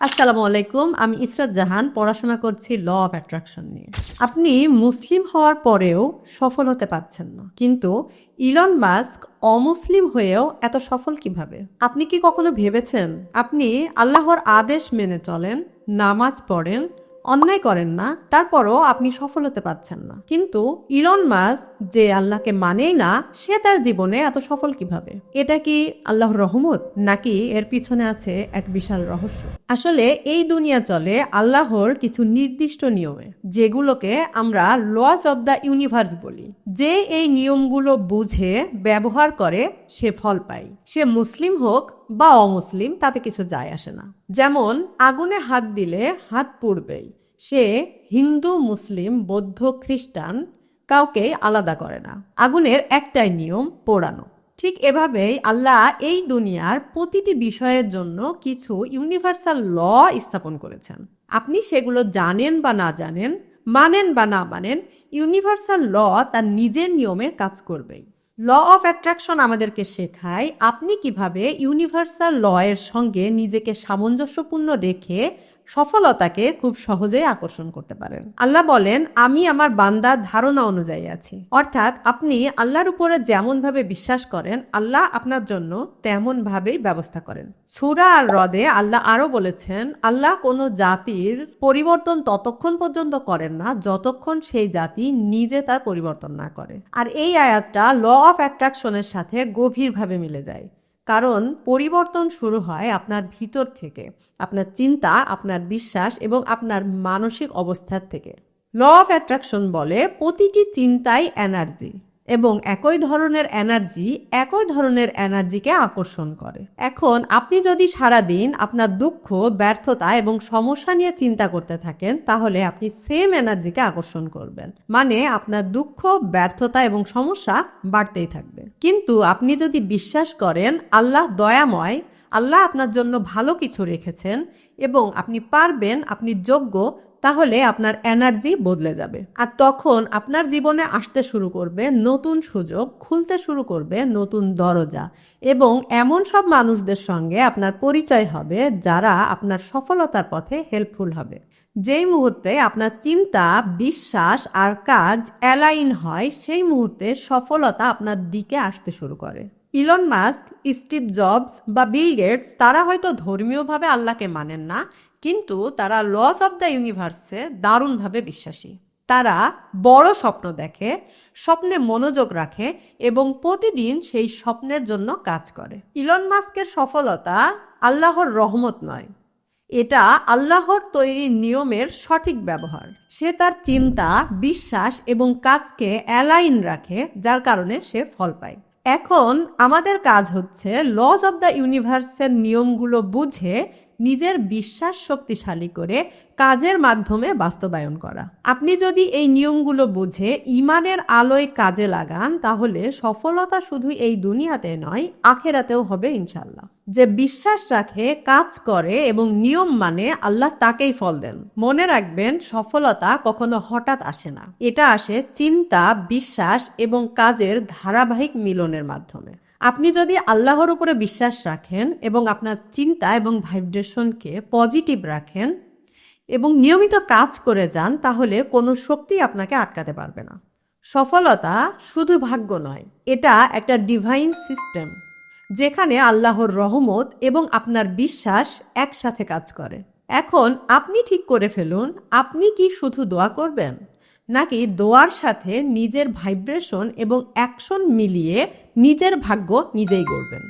আসসালামু আলাইকুম, আমি ইসরাত জাহান পড়াশোনা করছি ল অফ অ্যাট্রাকশন নিয়ে। আপনি মুসলিম হওয়ার পরেও সফল হতে পারছেন না, কিন্তু ইলন মাস্ক অমুসলিম হয়েও এত সফল কিভাবে? আপনি কি কখনো ভেবেছেন আপনি আল্লাহর আদেশ মেনে চলেন, নামাজ পড়েন, অন্যায় করেন না, তারপরও আপনি সফল হতে পারছেন না? কিন্তু ইলন মাস্ক যে আল্লাহকে মানেই না, সে তার জীবনে এত সফল কিভাবে? এটা কি আল্লাহর রহমত, নাকি এর পিছনে আছে এক বিশাল রহস্য? আসলে এই দুনিয়া চলে আল্লাহর কিছু নির্দিষ্ট নিয়মে, যেগুলোকে আমরা লস অব দ্য ইউনিভার্স বলি। যে এই নিয়মগুলো বুঝে ব্যবহার করে সে ফল পায়। সে মুসলিম হোক বা অমুসলিম, তাতে কিছু যায় আসে না। যেমন আগুনে হাত দিলে হাত পুড়বেই। সে হিন্দু, মুসলিম, বৌদ্ধ, খ্রিস্টান কাউকে আলাদা করে না। আগুনের একটাই নিয়ম, পোড়ানো। ঠিক এভাবেই আল্লাহ এই দুনিয়ার প্রতিটি বিষয়ের জন্য কিছু ইউনিভার্সাল ল স্থাপন করেছেন। আপনি সেগুলো জানেন বা না জানেন, মানেন বা না মানেন, ইউনিভার্সাল ল তার নিজের নিয়মে কাজ করবেই। ল অফ অ্যাট্রাকশন আমাদেরকে শেখায় আপনি কিভাবে ইউনিভার্সাল ল এর সঙ্গে নিজেকে সামঞ্জস্যপূর্ণ রেখে সফলতাকে খুব সহজেই আকর্ষণ করতে পারেন। আল্লাহ বলেন, আমি আমার বান্দার ধারণা অনুযায়ী আছি। অর্থাৎ আপনি আল্লাহর উপরে যেমন ভাবে বিশ্বাস করেন, আল্লাহ আপনার জন্য তেমন ভাবেই ব্যবস্থা করেন। সূরা আর রদে আল্লাহ আরো বলেছেন, আল্লাহ কোনো জাতির পরিবর্তন ততক্ষণ পর্যন্ত করেন না যতক্ষণ সেই জাতি নিজে তার পরিবর্তন না করে। আর এই আয়াতটা ল অফ অ্যাট্রাকশনের সাথে গভীরভাবে মিলে যায়। কারণ পরিবর্তন শুরু হয় আপনার ভিতর থেকে, আপনার চিন্তা, আপনার বিশ্বাস এবং আপনার মানসিক অবস্থার থেকে। ল অফ অ্যাট্রাকশন বলে প্রতিটি চিন্তাই এনার্জি, এবং একই ধরনের এনার্জিকে আকর্ষণ করে। এখন আপনি যদি সারাদিন আপনার দুঃখ, ব্যর্থতা এবং সমস্যা নিয়ে চিন্তা করতে থাকেন, তাহলে আপনি সেম এনার্জিকে আকর্ষণ করবেন। মানে আপনার দুঃখ, ব্যর্থতা এবং সমস্যা বাড়তেই থাকবে। কিন্তু আপনি যদি বিশ্বাস করেন আল্লাহ দয়াময়, আল্লাহ আপনার জন্য ভালো কিছু রেখেছেন এবং আপনি পারবেন, আপনি যোগ্য, তাহলে আপনার এনার্জি বদলে যাবে। আর তখন আপনার জীবনে আসতে শুরু করবে নতুন সুযোগ, খুলতে শুরু করবে নতুন দরজা, এবং এমন সব মানুষদের সঙ্গে আপনার পরিচয় হবে যারা আপনার সফলতার পথে হেল্পফুল হবে। যেই মুহূর্তে আপনার চিন্তা, বিশ্বাস আর কাজ অ্যালাইন হয়, সেই মুহূর্তে সফলতা আপনার দিকে আসতে শুরু করে। ইলন মাস্ক, স্টিভ জবস বা বিল গেটস, তারা হয়তো ধর্মীয়ভাবে আল্লাহকে মানেন না, কিন্তু তারা লস অব দ্য ইউনিভার্সে দারুণভাবে বিশ্বাসী। তারা বড় স্বপ্ন দেখে, স্বপ্নে মনোযোগ রাখে এবং প্রতিদিন সেই স্বপ্নের জন্য কাজ করে। ইলন মাস্কের সফলতা আল্লাহর রহমত নয়, এটা আল্লাহর তৈরি নিয়মের সঠিক ব্যবহার। সে তার চিন্তা, বিশ্বাস এবং কাজকে অ্যালাইন রাখে, যার কারণে সে ফল পায়। এখন আমাদের কাজ হচ্ছে লস অব দ্য ইউনিভার্সের নিয়মগুলো বুঝে নিজের বিশ্বাস শক্তিশালী করে কাজের মাধ্যমে বাস্তবায়ন করা। আপনি যদি এই নিয়মগুলো বুঝে ঈমানের আলোয় কাজে লাগান, তাহলে সফলতা শুধু এই দুনিয়াতে নয়, আখেরাতেও হবে ইনশাল্লাহ। যে বিশ্বাস রাখে, কাজ করে এবং নিয়ম মানে, আল্লাহ তাকেই ফল দেন। মনে রাখবেন, সফলতা কখনো হঠাৎ আসে না, এটা আসে চিন্তা, বিশ্বাস এবং কাজের ধারাবাহিক মিলনের মাধ্যমে। আপনি যদি আল্লাহর উপরে বিশ্বাস রাখেন এবং আপনার চিন্তা এবং ভাইব্রেশনকে পজিটিভ রাখেন এবং নিয়মিত কাজ করে যান, তাহলে কোনো শক্তি আপনাকে আটকাতে পারবে না। সফলতা শুধু ভাগ্য নয়, এটা একটা ডিভাইন সিস্টেম, যেখানে আল্লাহর রহমত এবং আপনার বিশ্বাস একসাথে কাজ করে। এখন আপনি ঠিক করে ফেলুন, আপনি কি শুধু দোয়া করবেন, নাকি দোয়ার সাথে নিজের ভাইব্রেশন এবং অ্যাকশন মিলিয়ে নিজের ভাগ্য নিজেই গড়বেন।